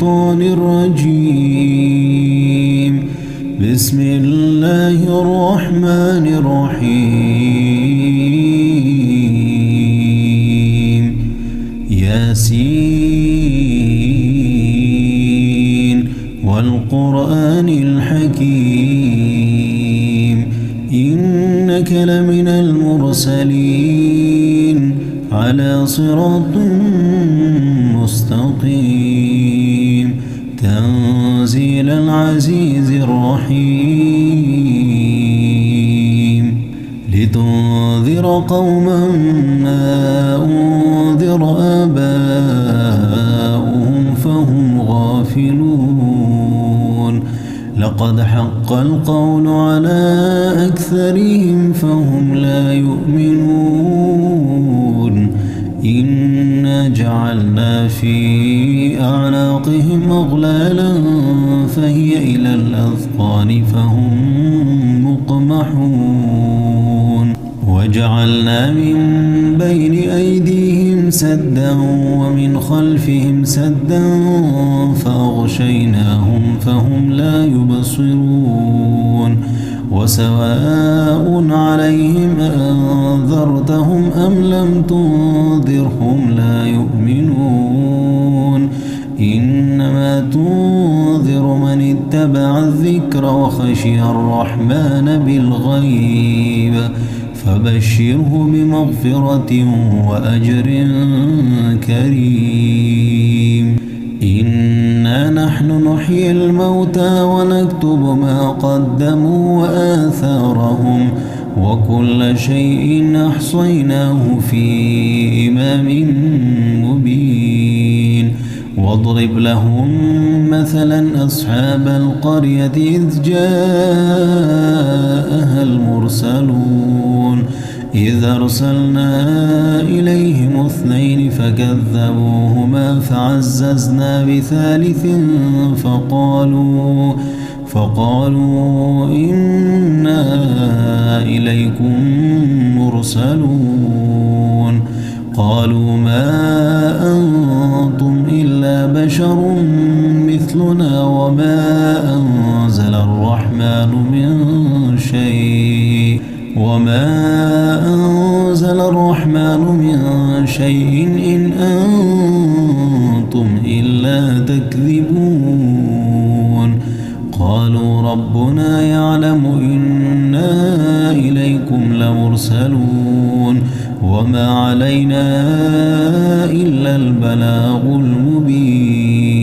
الشيطان الرجيم. بسم الله الرحمن الرحيم. ياسين والقرآن الحكيم إنك لمن المرسلين على صراط مستقيم تنزيل العزيز الرحيم لتنذر قوما ما أنذر آباؤهم فهم غافلون لقد حق القول على أكثرهم فهم لا يؤمنون إنا جعلنا في أعناقهم أغلالا فهي إلى الأذقان فهم مقمحون وجعلنا من بين أيديهم سدا ومن خلفهم سدا فأغشيناهم فهم لا يبصرون وسواء عليهم أنذرتهم أم لم تنذرهم لا يؤمنون إنما تنذر من اتبع الذكر وخشي الرحمن بالغيب فبشره بمغفرة وأجر كريم. إنا نحن نحيي الموتى ونكتب ما قدموا وآثارهم وكل شيء أحصيناه في إمام مبين. واضرب لهم مثلا أصحاب القرية إذ جاءها المرسلون إذ أرسلنا إليهم 2 فكذبوهما فعززنا بثالث فقالوا إنا إليكم مرسلون قالوا ما أنتم إلا بشر مثلنا وما أنزل الرحمن من شيء إن أنتم إلا تكذبون. قالوا ربنا يعلم إنا إليكم لمرسلون وما علينا إلا البلاغ المبين.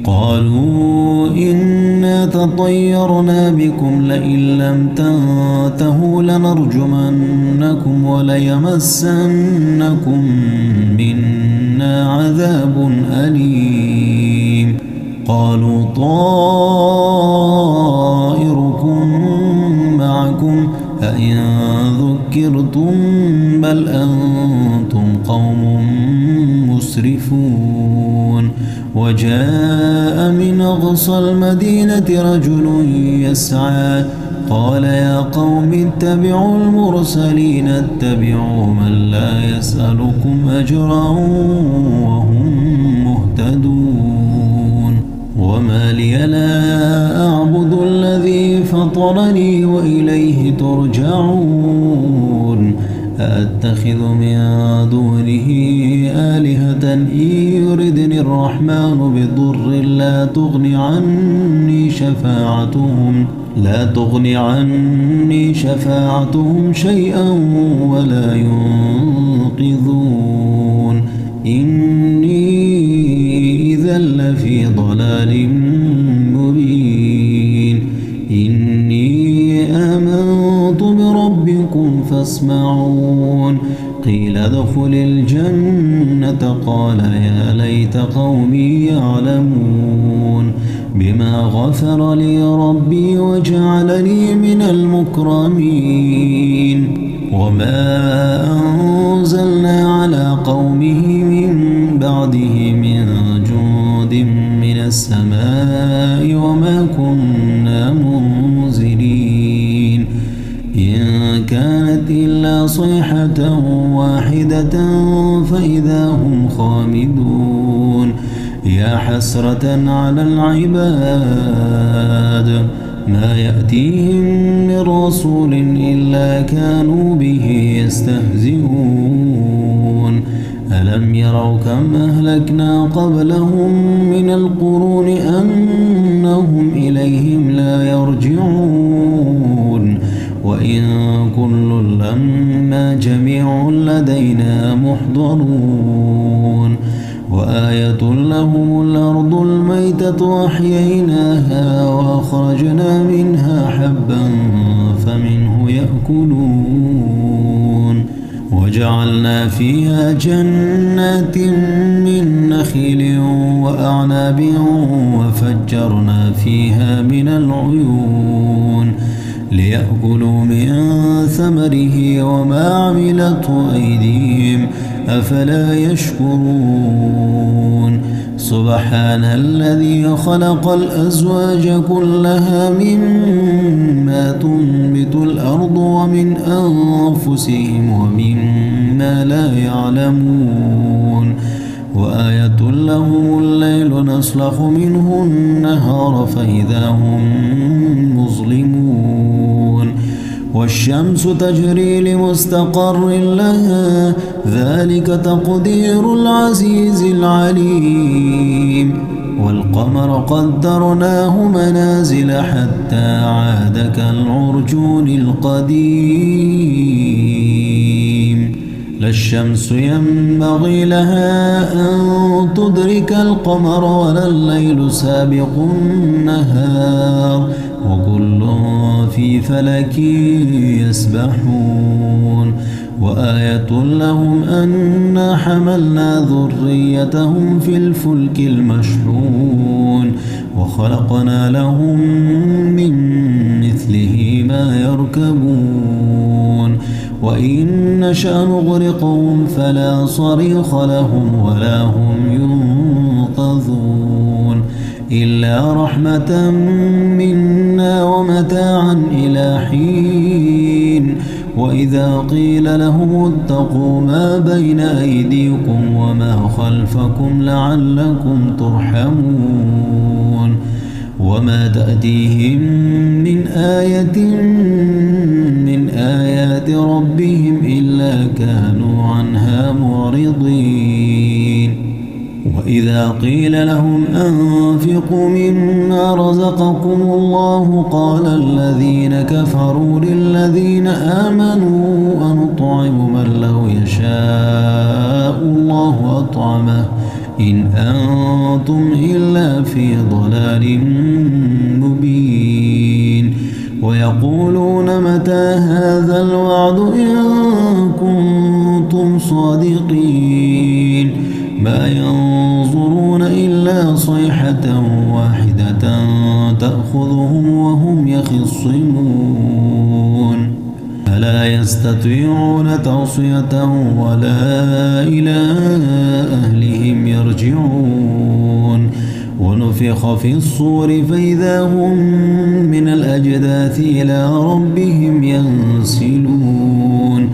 قالوا إنا تطيرنا بكم لئن لم تنتهوا لنرجمنكم وليمسنكم منا عذاب أليم. قالوا طائركم معكم أئن ذكرتم بل أنتم قوم مسرفون. وجاء من أقصى المدينة رجل يسعى قال يا قوم اتبعوا المرسلين اتبعوا من لا يسألكم أجرا وهم مهتدون. وما لي لا أعبد الذي فطرني وإليه ترجعون. أأتخذ من دونه آلهة إن يردني الرحمن بضر لا تغن عني شفاعتهم شيئا ولا ينقذون. إني إذا لفي ضلال مبين. إني آمنت بربكم فاسمعون. قيل ادخل الجنة قال يا ليت قومي يعلمون بما غفر لي ربي وجعلني من المكرمين. وما أنزلنا على قومه من بعده من جند من السماء وما كنا منزلين. إن كانت إلا صيحة واحدة فإذا هم خامدون. يا حسرة على العباد ما يأتيهم من رسول إلا كانوا به يستهزئون ألم يروا كم أهلكنا قبلهم من القرون أنهم إليهم لا يرجعون وإن كل لما جميع لدينا محضرون وآية لهم الأرض الميتة أحييناها وأخرجنا منها حبا فمنه يأكلون وجعلنا فيها جنات من نخيل وأعناب وفجرنا فيها من العيون ليأكلوا من ثمره وما عملته أيديهم أفلا يشكرون سبحان الذي خلق الأزواج كلها مما تنبت الأرض ومن أنفسهم ومما لا يعلمون وآية لهم الليل نسلخ منه النهار فإذا هم مظلمون والشمس تجري لمستقر لها ذلك تقدير العزيز العليم والقمر قدرناه منازل حتى عاد كالعرجون القديم لا الشمس ينبغي لها أن تدرك القمر ولا الليل سابق النهار وكل في فلك يسبحون وآية لهم أنا حملنا ذريتهم في الفلك المشحون وخلقنا لهم من مثله ما يركبون وإن نشأ نغرقهم فلا صريخ لهم ولا هم ينقذون إلا رحمة منا ومتاعا إلى حين وإذا قيل لهم اتقوا ما بين أيديكم وما خلفكم لعلكم ترحمون وما تأتيهم من آية من آيات ربهم إلا كانوا عنها معرضين وإذا قيل لهم أنفقوا مما رزقكم الله قال الذين كفروا للذين آمنوا أنطعم من لو يشاء الله أطعمه إن أنتم إلا في ضلال مبين ويقولون متى هذا الوعد إن كنتم صادقين ما ينظرون إلا صيحة واحدة تأخذهم وهم يخصمون فلا يستطيعون توصية ولا إلى أهلهم يرجعون ونفخ في الصور فإذا هم من الأجداث إلى ربهم ينسلون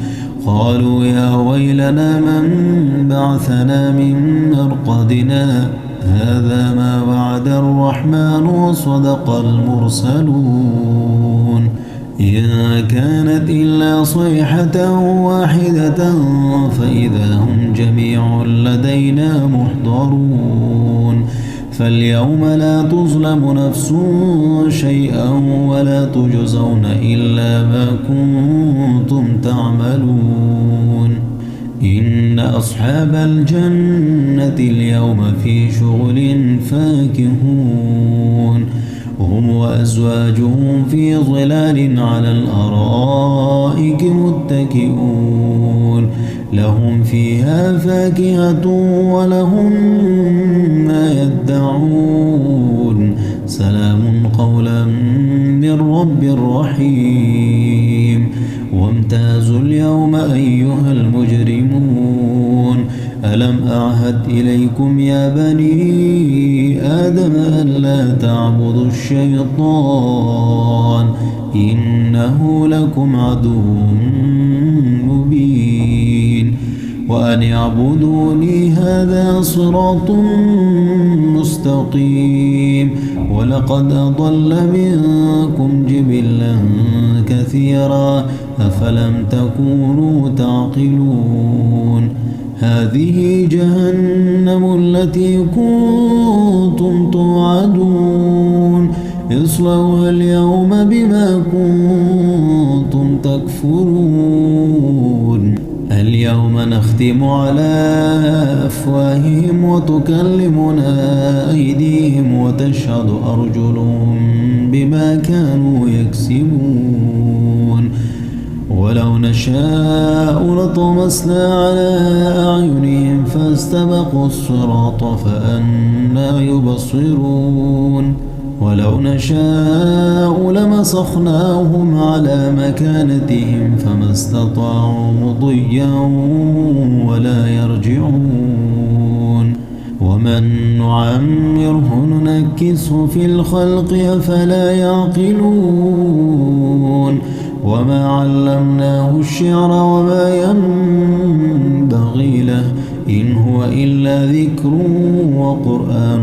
قالوا يا ويلنا من بعثنا من مرقدنا هذا ما وعد الرحمن وصدق المرسلون إن كانت إلا صيحة واحدة فإذا هم جميع لدينا محضرون فاليوم لا تظلم نفس شيئا ولا تجزون إلا ما كنتم تعملون إن أصحاب الجنة اليوم في شغل فاكهون هم وأزواجهم في ظلال على الأرائك متكئون لهم فيها فاكهة ولهم ما يدعون سلام قولا من رب رحيم وامتازوا اليوم أيها المجرمون ألم أعهد إليكم يا بني آدم ألا تعبدوا الشيطان إنه لكم عدو مبين وأن اعبدوني هذا صراط مستقيم. ولقد أضل منكم جبلا كثيرا أفلم تكونوا تعقلون. هذه جهنم التي كنتم توعدون اصلوها اليوم بما كنتم تكفرون. اليوم نختم على أفواههم وتكلمنا أيديهم وتشهد أرجلهم بما كانوا يكسبون. ولو نشاء لطمسنا على أعينهم فاستبقوا الصراط فأنى يبصرون. ولو نشاء لمسخناهم على مكانتهم فما استطاعوا مضيا ولا يرجعون. ومن نعمره ننكسه في الخلق أفلا يعقلون. وما علمناه الشعر وما ينبغي له إن هو إلا ذكر وقرآن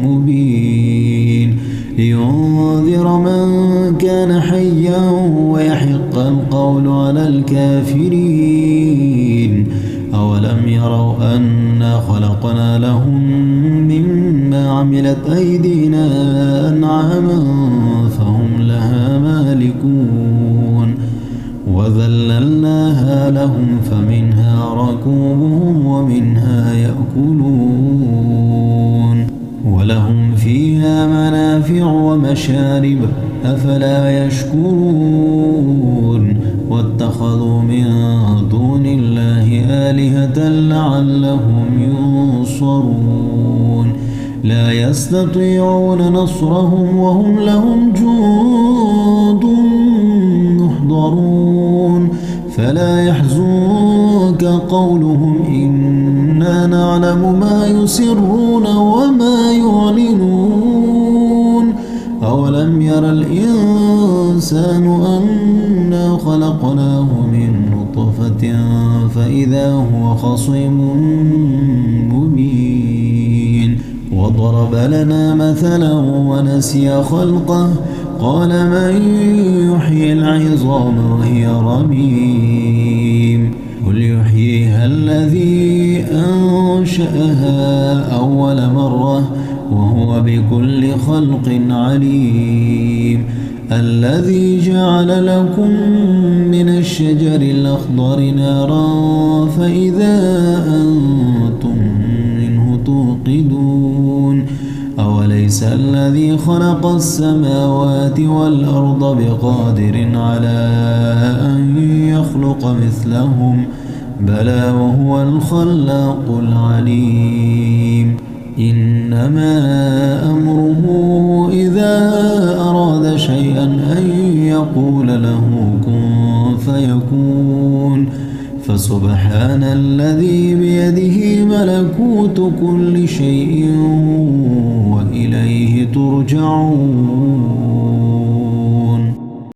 مبين لينذر من كان حيا ويحق القول على الكافرين. أولم يروا أنا خلقنا لهم مما عملت أيدينا أنعاما فهم لها مالكون. وذللناها لهم فمنها ركوبهم ومنها يأكلون. ولهم فيها منافع ومشارب أفلا يشكرون. واتخذوا من دون الله آلهة لعلهم ينصرون. لا يستطيعون نصرهم وهم لهم جند محضرون. فلا يحزنك قولهم إنا نعلم ما يسرون وما يعلنون. أولم ير الإنسان أنا خلقناه من نطفة فإذا هو خصيم مبين. وضرب لنا مثلا ونسي خلقه قال من يحيي العظام وهي رميم. قل يحييها الذي أنشأها أول مرة وهو بكل خلق عليم. الذي جعل لكم من الشجر الأخضر نارا فإذا أنتم منه توقدون. أوليس الذي خلق السماوات والأرض بقادر على أن يخلق مثلهم بلى وهو الخلاق العليم. إنما أمره إذا أراد شيئا أن يقول له كن فيكون. فسبحان الذي بيده ملكوت كل شيء وإليه ترجعون.